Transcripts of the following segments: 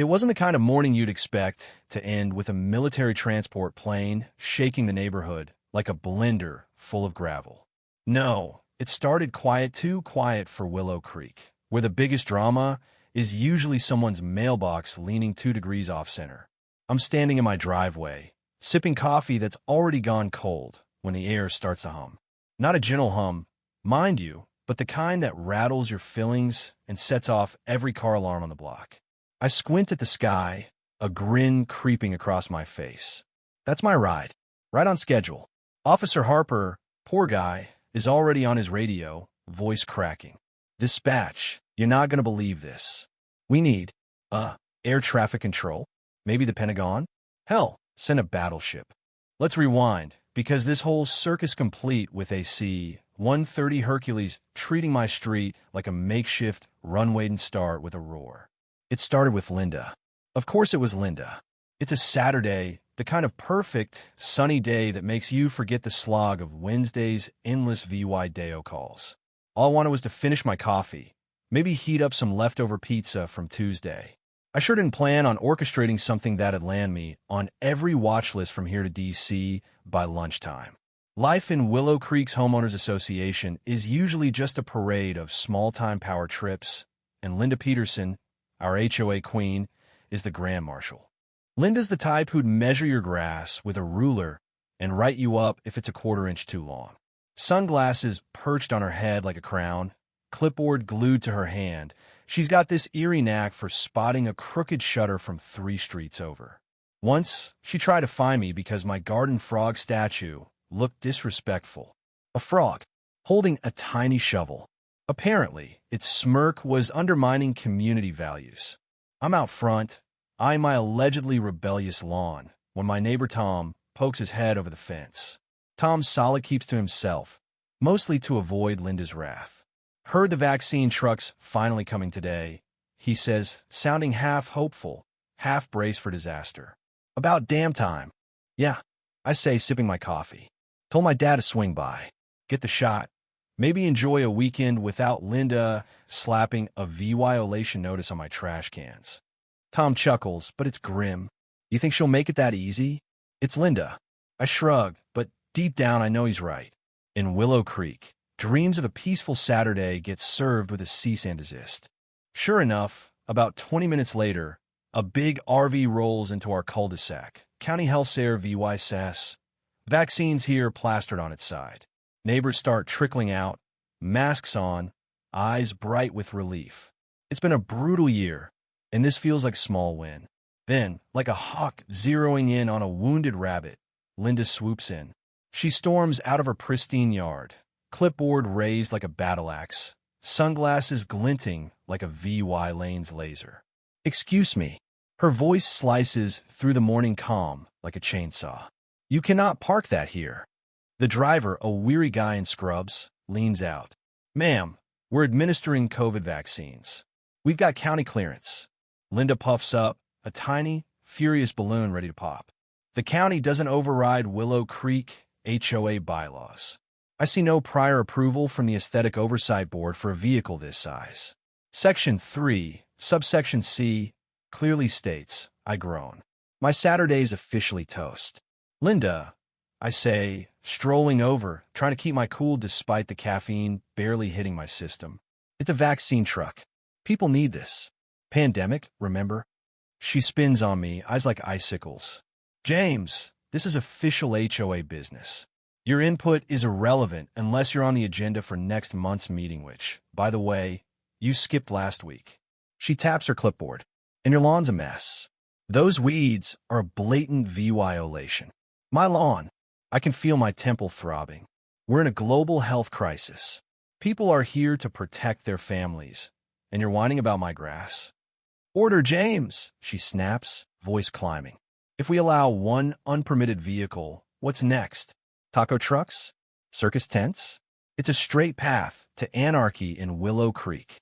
It wasn't the kind of morning you'd expect to end with a military transport plane shaking the neighborhood like a blender full of gravel. No, it started quiet, too quiet for Willow Creek, where the biggest drama is usually someone's mailbox leaning 2 degrees off-center. I'm standing in my driveway, sipping coffee that's already gone cold when the air starts to hum. Not a gentle hum, mind you, but the kind that rattles your fillings and sets off every car alarm on the block. I squint at the sky, a grin creeping across my face. That's my ride, right on schedule. Officer Harper, poor guy, is already on his radio, voice cracking. Dispatch, you're not going to believe this. We need, air traffic control? Maybe the Pentagon? Hell, send a battleship. Let's rewind, because this whole circus complete with a C-130 Hercules treating my street like a makeshift runway and start with a roar. It started with Linda. Of course it was Linda. It's a Saturday, the kind of perfect, sunny day that makes you forget the slog of Wednesday's endless VY Deo calls. All I wanted was to finish my coffee, maybe heat up some leftover pizza from Tuesday. I sure didn't plan on orchestrating something that'd land me on every watch list from here to D.C. by lunchtime. Life in Willow Creek's Homeowners Association is usually just a parade of small-time power trips, and Linda Peterson, our HOA queen, is the Grand Marshal. Linda's the type who'd measure your grass with a ruler and write you up if it's a 1/4 inch too long. Sunglasses perched on her head like a crown, clipboard glued to her hand. She's got this eerie knack for spotting a crooked shutter from 3 streets over. Once, she tried to find me because my garden frog statue looked disrespectful. A frog, holding a tiny shovel. Apparently, its smirk was undermining community values. I'm out front, eyeing my allegedly rebellious lawn, when my neighbor Tom pokes his head over the fence. Tom solid keeps to himself, mostly to avoid Linda's wrath. Heard the vaccine truck's finally coming today, he says, sounding half hopeful, half braced for disaster. About damn time. Yeah, I say, sipping my coffee. Told my dad to swing by, get the shot, maybe enjoy a weekend without Linda slapping a violation notice on my trash cans. Tom chuckles, but it's grim. You think she'll make it that easy? It's Linda. I shrug, but deep down I know he's right. In Willow Creek, dreams of a peaceful Saturday get served with a cease and desist. Sure enough, about 20 minutes later, a big RV rolls into our cul-de-sac. County Health Air VY says, vaccines here plastered on its side. Neighbors start trickling out, masks on, eyes bright with relief. It's been a brutal year, and this feels like a small win. Then, like a hawk zeroing in on a wounded rabbit, Linda swoops in. She storms out of her pristine yard, clipboard raised like a battle axe, sunglasses glinting like a VY Lane's laser. Excuse me. Her voice slices through the morning calm like a chainsaw. You cannot park that here. The driver, a weary guy in scrubs, leans out. Ma'am, we're administering COVID vaccines. We've got county clearance. Linda puffs up, a tiny, furious balloon ready to pop. The county doesn't override Willow Creek HOA bylaws. I see no prior approval from the Aesthetic Oversight Board for a vehicle this size. Section 3, subsection C, clearly states, I groan. My Saturday's officially toast. Linda, I say, strolling over, trying to keep my cool despite the caffeine barely hitting my system. It's a vaccine truck. People need this. Pandemic, remember? She spins on me, eyes like icicles. James, this is official HOA business. Your input is irrelevant unless you're on the agenda for next month's meeting, which, by the way, you skipped last week. She taps her clipboard. And your lawn's a mess. Those weeds are a blatant violation. My lawn. I can feel my temple throbbing. We're in a global health crisis. People are here to protect their families. And you're whining about my grass? Order, James, she snaps, voice climbing. If we allow one unpermitted vehicle, what's next? Taco trucks? Circus tents? It's a straight path to anarchy in Willow Creek.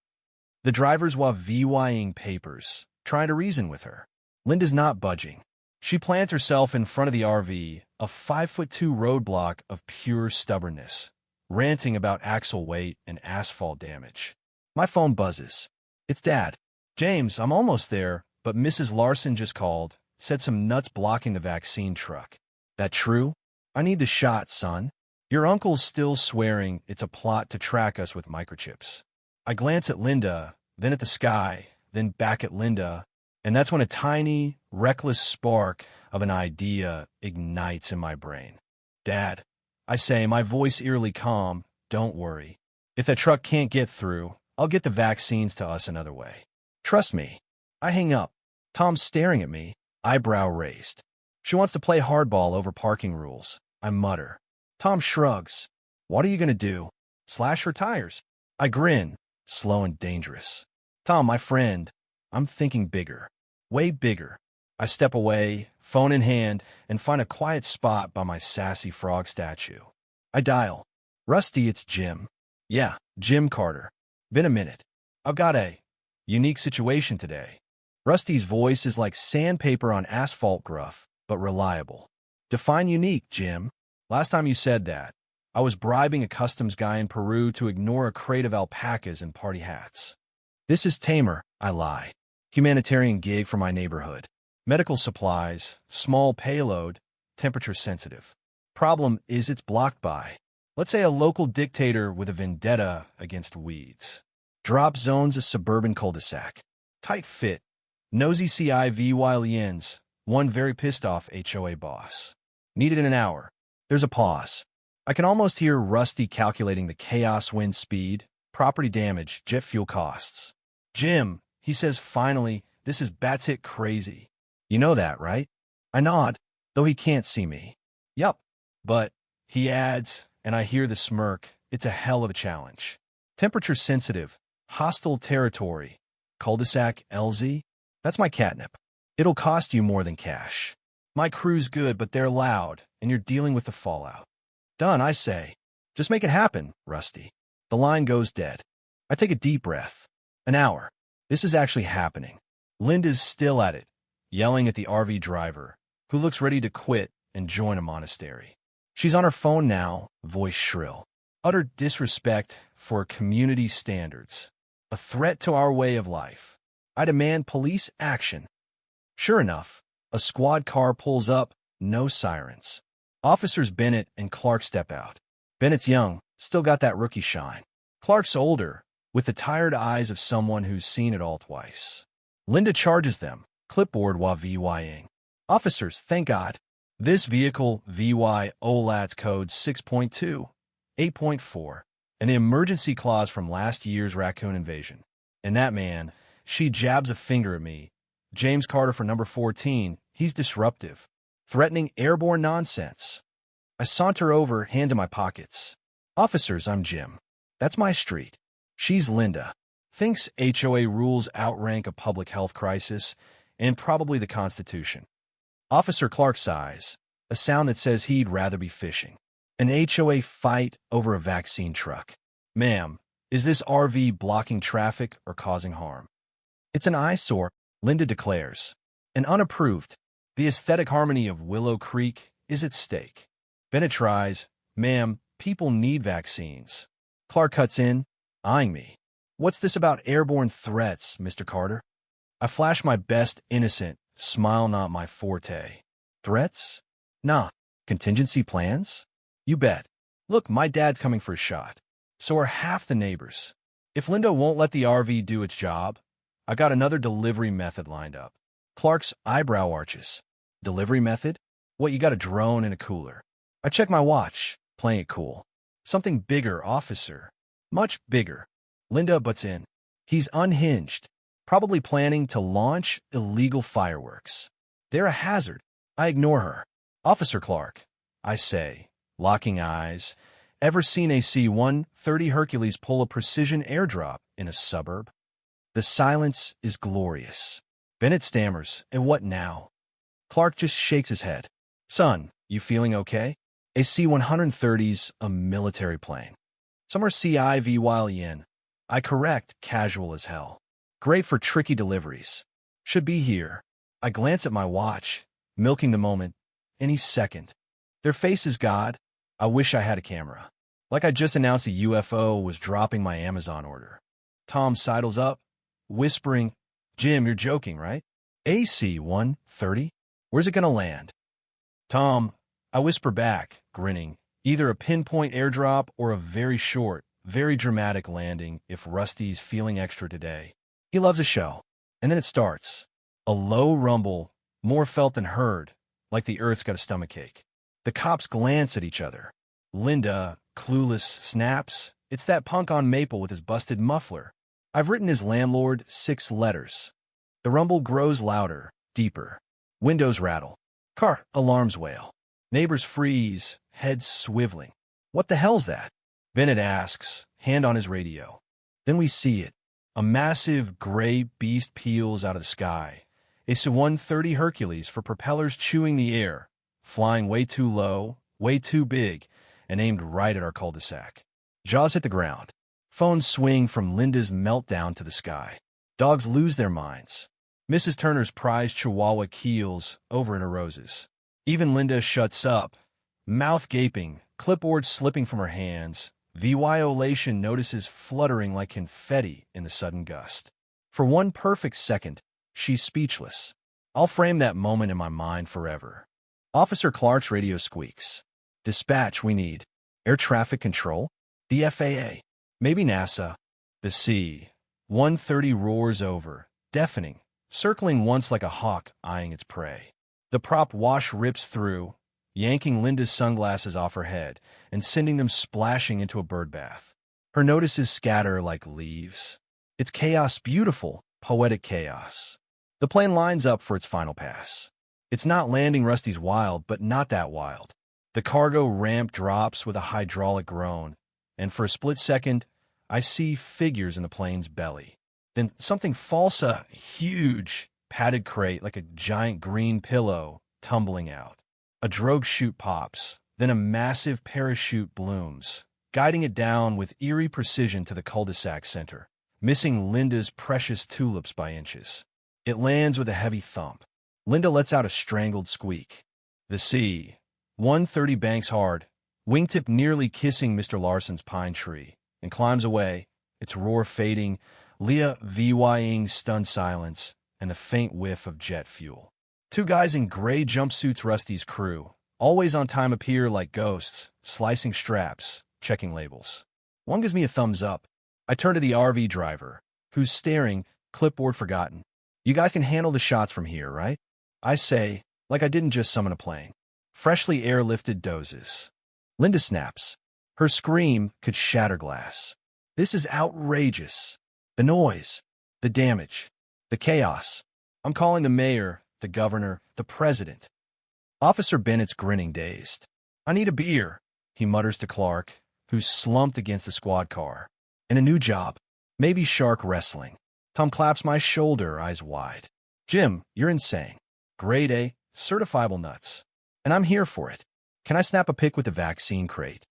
The driver's while VYing papers, trying to reason with her. Linda's not budging. She plants herself in front of the RV, a 5'2" roadblock of pure stubbornness, ranting about axle weight and asphalt damage. My phone buzzes. It's Dad. James, I'm almost there. but Mrs. Larson just called, said some nuts blocking the vaccine truck. That true? I need the shot, son. Your uncle's still swearing it's a plot to track us with microchips. I glance at Linda, then at the sky, then back at Linda, and that's when a tiny, reckless spark of an idea ignites in my brain. Dad, I say, my voice eerily calm, don't worry. If that truck can't get through, I'll get the vaccines to us another way. Trust me. I hang up. Tom's staring at me, eyebrow raised. She wants to play hardball over parking rules. I mutter. Tom shrugs. What are you going to do? Slash her tires? I grin, slow and dangerous. Tom, my friend, I'm thinking bigger. Way bigger. I step away, phone in hand, and find a quiet spot by my sassy frog statue. I dial. Rusty, it's Jim. Yeah, Jim Carter. Been a minute. I've got a unique situation today. Rusty's voice is like sandpaper on asphalt, gruff, but reliable. Define unique, Jim. Last time you said that, I was bribing a customs guy in Peru to ignore a crate of alpacas and party hats. This is tamer, I lie. Humanitarian gig for my neighborhood. Medical supplies, small payload, temperature sensitive. Problem is it's blocked by, let's say, a local dictator with a vendetta against weeds. Drop zone's a suburban cul-de-sac. Tight fit. Nosy CIVYLENs. One very pissed off HOA boss. Needed in an hour. There's a pause. I can almost hear Rusty calculating the chaos wind speed, property damage, jet fuel costs. Jim, he says finally, this is batshit crazy. You know that, right? I nod, though he can't see me. Yup. But, he adds, and I hear the smirk, it's a hell of a challenge. Temperature sensitive, hostile territory, cul-de-sac LZ? That's my catnip. It'll cost you more than cash. My crew's good, but they're loud, and you're dealing with the fallout. Done, I say. Just make it happen, Rusty. The line goes dead. I take a deep breath. An hour. This is actually happening. Linda's still at it, yelling at the RV driver, who looks ready to quit and join a monastery. She's on her phone now, voice shrill. Utter disrespect for community standards. A threat to our way of life. I demand police action. Sure enough, a squad car pulls up, no sirens. Officers Bennett and Clark step out. Bennett's young, still got that rookie shine. Clark's older, with the tired eyes of someone who's seen it all twice. Linda charges them, clipboard while VYing. Officers, thank God. This vehicle, VY OLAT's code 6.2, 8.4, an emergency clause from last year's raccoon invasion. And that man, she jabs a finger at me. James Carter for number 14, he's disruptive, threatening airborne nonsense. I saunter over, hand in my pockets. Officers, I'm Jim. That's my street. She's Linda. Thinks HOA rules outrank a public health crisis, and probably the Constitution. Officer Clark sighs, a sound that says he'd rather be fishing. An HOA fight over a vaccine truck. Ma'am, is this RV blocking traffic or causing harm? It's an eyesore, Linda declares. And unapproved. The aesthetic harmony of Willow Creek is at stake. Bennett tries, ma'am, people need vaccines. Clark cuts in, eyeing me. What's this about airborne threats, Mr. Carter? I flash my best innocent, smile not my forte. Threats? Nah. Contingency plans? You bet. Look, my dad's coming for a shot. So are half the neighbors. If Linda won't let the RV do its job, I got another delivery method lined up. Clark's eyebrow arches. Delivery method? What, you got a drone and a cooler? I check my watch, playing it cool. Something bigger, officer. Much bigger. Linda butts in. He's unhinged, probably planning to launch illegal fireworks. They're a hazard. I ignore her. Officer Clark, I say, locking eyes. Ever seen a C-130 Hercules pull a precision airdrop in a suburb? The silence is glorious. Bennett stammers, and what now? Clark just shakes his head. Son, you feeling okay? A C-130's a military plane. Some are CIVYLEN. I correct, casual as hell. Great for tricky deliveries. Should be here. I glance at my watch, milking the moment. Any second. Their face is God. I wish I had a camera. Like I just announced a UFO was dropping my Amazon order. Tom sidles up, whispering, Jim, you're joking, right? A C-130? Where's it gonna land? Tom, I whisper back, grinning. Either a pinpoint airdrop or a very short, very dramatic landing if Rusty's feeling extra today. He loves a show. And then it starts. A low rumble, more felt than heard, like the earth's got a stomachache. The cops glance at each other. Linda, clueless, snaps. It's that punk on Maple with his busted muffler. I've written his landlord 6 letters. The rumble grows louder, deeper. Windows rattle. Car alarms wail. Neighbors freeze, heads swiveling. What the hell's that? Bennett asks, hand on his radio. Then we see it. A massive gray beast peels out of the sky. A C-130 Hercules for propellers chewing the air, flying way too low, way too big, and aimed right at our cul-de-sac. Jaws hit the ground. Phones swing from Linda's meltdown to the sky. Dogs lose their minds. Mrs. Turner's prized Chihuahua keels over in her roses. Even Linda shuts up, mouth gaping, clipboard slipping from her hands. Violation notices fluttering like confetti in the sudden gust. For one perfect second, she's speechless. I'll frame that moment in my mind forever. Officer Clark's radio squeaks. Dispatch, we need air traffic control? The FAA? Maybe NASA? The C-130 roars over, deafening, circling once like a hawk eyeing its prey. The prop wash rips through, yanking Linda's sunglasses off her head and sending them splashing into a birdbath. Her notices scatter like leaves. It's chaos, beautiful, poetic chaos. The plane lines up for its final pass. It's not landing Rusty's wild, but not that wild. The cargo ramp drops with a hydraulic groan, and for a split second, I see figures in the plane's belly. Then something falls, a huge, padded crate like a giant green pillow, tumbling out. A drogue chute pops, then a massive parachute blooms, guiding it down with eerie precision to the cul-de-sac center, missing Linda's precious tulips by inches. It lands with a heavy thump. Linda lets out a strangled squeak. The C-130 banks hard, wingtip nearly kissing Mr. Larson's pine tree, and climbs away, its roar fading, Leah VYing stunned silence, and the faint whiff of jet fuel. 2 guys in gray jumpsuits, Rusty's crew, always on time, appear like ghosts, slicing straps, checking labels. One gives me a thumbs up. I turn to the RV driver, who's staring, clipboard forgotten. You guys can handle the shots from here, right? I say, like I didn't just summon a plane. Freshly airlifted dozes. Linda snaps. Her scream could shatter glass. This is outrageous. The noise, the damage, the chaos. I'm calling the mayor, the governor, the president. Officer Bennett's grinning, dazed. I need a beer, he mutters to Clark, who's slumped against the squad car. And a new job. Maybe shark wrestling. Tom claps my shoulder, eyes wide. Jim, you're insane. Grade A, certifiable nuts. And I'm here for it. Can I snap a pic with the vaccine crate?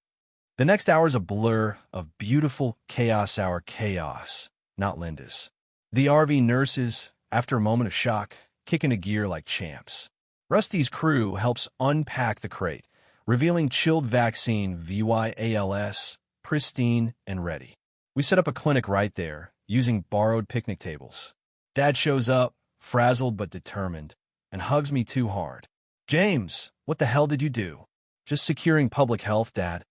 The next hour's a blur of beautiful chaos hour chaos, not Linda's. The RV nurses, after a moment of shock, kick into gear like champs. Rusty's crew helps unpack the crate, revealing chilled vaccine VYALS, pristine and ready. We set up a clinic right there, using borrowed picnic tables. Dad shows up, frazzled but determined, and hugs me too hard. James, what the hell did you do? Just securing public health, Dad.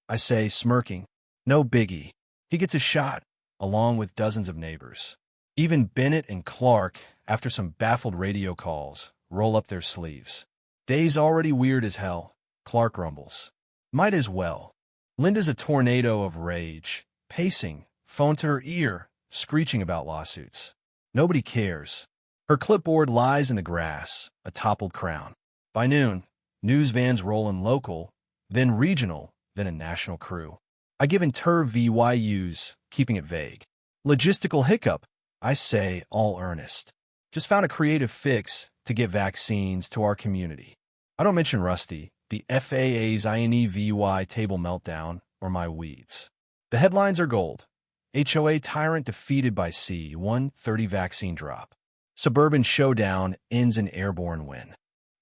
I say, smirking. No biggie. He gets a shot, along with dozens of neighbors. Even Bennett and Clark, after some baffled radio calls, roll up their sleeves. Day's already weird as hell, Clark rumbles. Might as well. Linda's a tornado of rage, pacing, phone to her ear, screeching about lawsuits. Nobody cares. Her clipboard lies in the grass, a toppled crown. By noon, news vans roll in local, then regional, then a national crew. I give inter VYUs, keeping it vague. Logistical hiccup, I say, all earnest. Just found a creative fix to get vaccines to our community. I don't mention Rusty, the FAA's INEVY table meltdown, or my weeds. The headlines are gold. HOA tyrant defeated by C-130 vaccine drop. Suburban showdown ends in airborne win.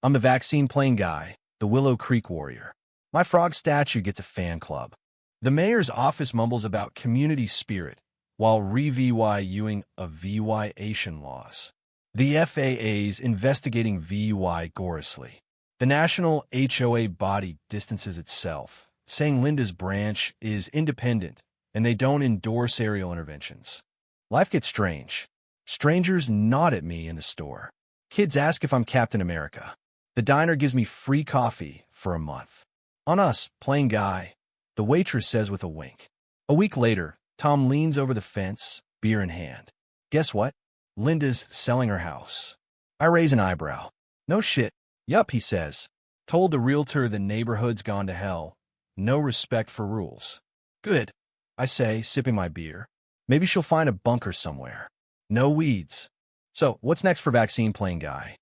I'm the vaccine plane guy, the Willow Creek warrior. My frog statue gets a fan club. The mayor's office mumbles about community spirit while re-VYUing of VYation laws. The FAA's investigating VUI gorously. The national HOA body distances itself, saying Linda's branch is independent and they don't endorse aerial interventions. Life gets strange. Strangers nod at me in the store. Kids ask if I'm Captain America. The diner gives me free coffee for a month. On us, plain guy, the waitress says with a wink. A week later, Tom leans over the fence, beer in hand. Guess what? Linda's selling her house. I raise an eyebrow. No shit. Yup, he says. Told the realtor the neighborhood's gone to hell. No respect for rules. Good, I say, sipping my beer. Maybe she'll find a bunker somewhere. No weeds. So, what's next for vaccine plain guy?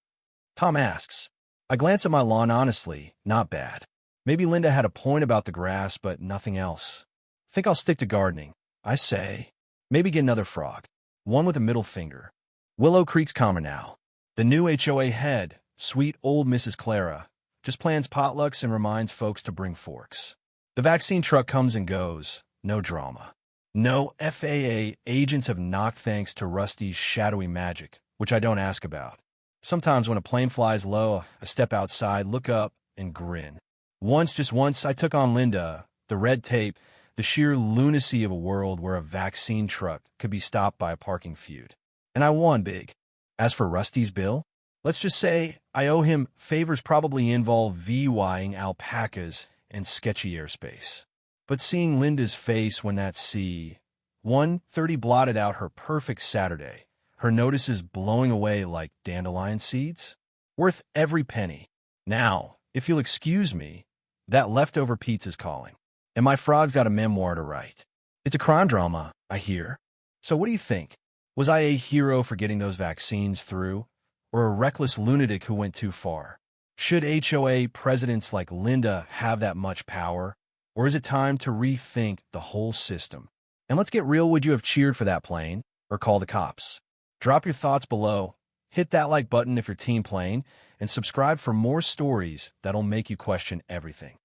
Tom asks. I glance at my lawn honestly, not bad. Maybe Linda had a point about the grass, but nothing else. Think I'll stick to gardening, I say. Maybe get another frog. One with a middle finger. Willow Creek's calmer now. The new HOA head, sweet old Mrs. Clara, just plans potlucks and reminds folks to bring forks. The vaccine truck comes and goes. No drama. No FAA agents have knocked thanks to Rusty's shadowy magic, which I don't ask about. Sometimes when a plane flies low, I step outside, look up, and grin. Just once, I took on Linda, the red tape, the sheer lunacy of a world where a vaccine truck could be stopped by a parking feud. And I won big. As for Rusty's bill, let's just say I owe him favors probably involve VYing alpacas and sketchy airspace. But seeing Linda's face when that C-130 blotted out her perfect Saturday, her notices blowing away like dandelion seeds, worth every penny. Now, if you'll excuse me, that leftover pizza's calling, and my frog's got a memoir to write. It's a crime drama, I hear. So what do you think? Was I a hero for getting those vaccines through, or a reckless lunatic who went too far? Should HOA presidents like Linda have that much power, or is it time to rethink the whole system? And let's get real, would you have cheered for that plane, or call the cops? Drop your thoughts below, hit that like button if you're team plane, and subscribe for more stories that'll make you question everything.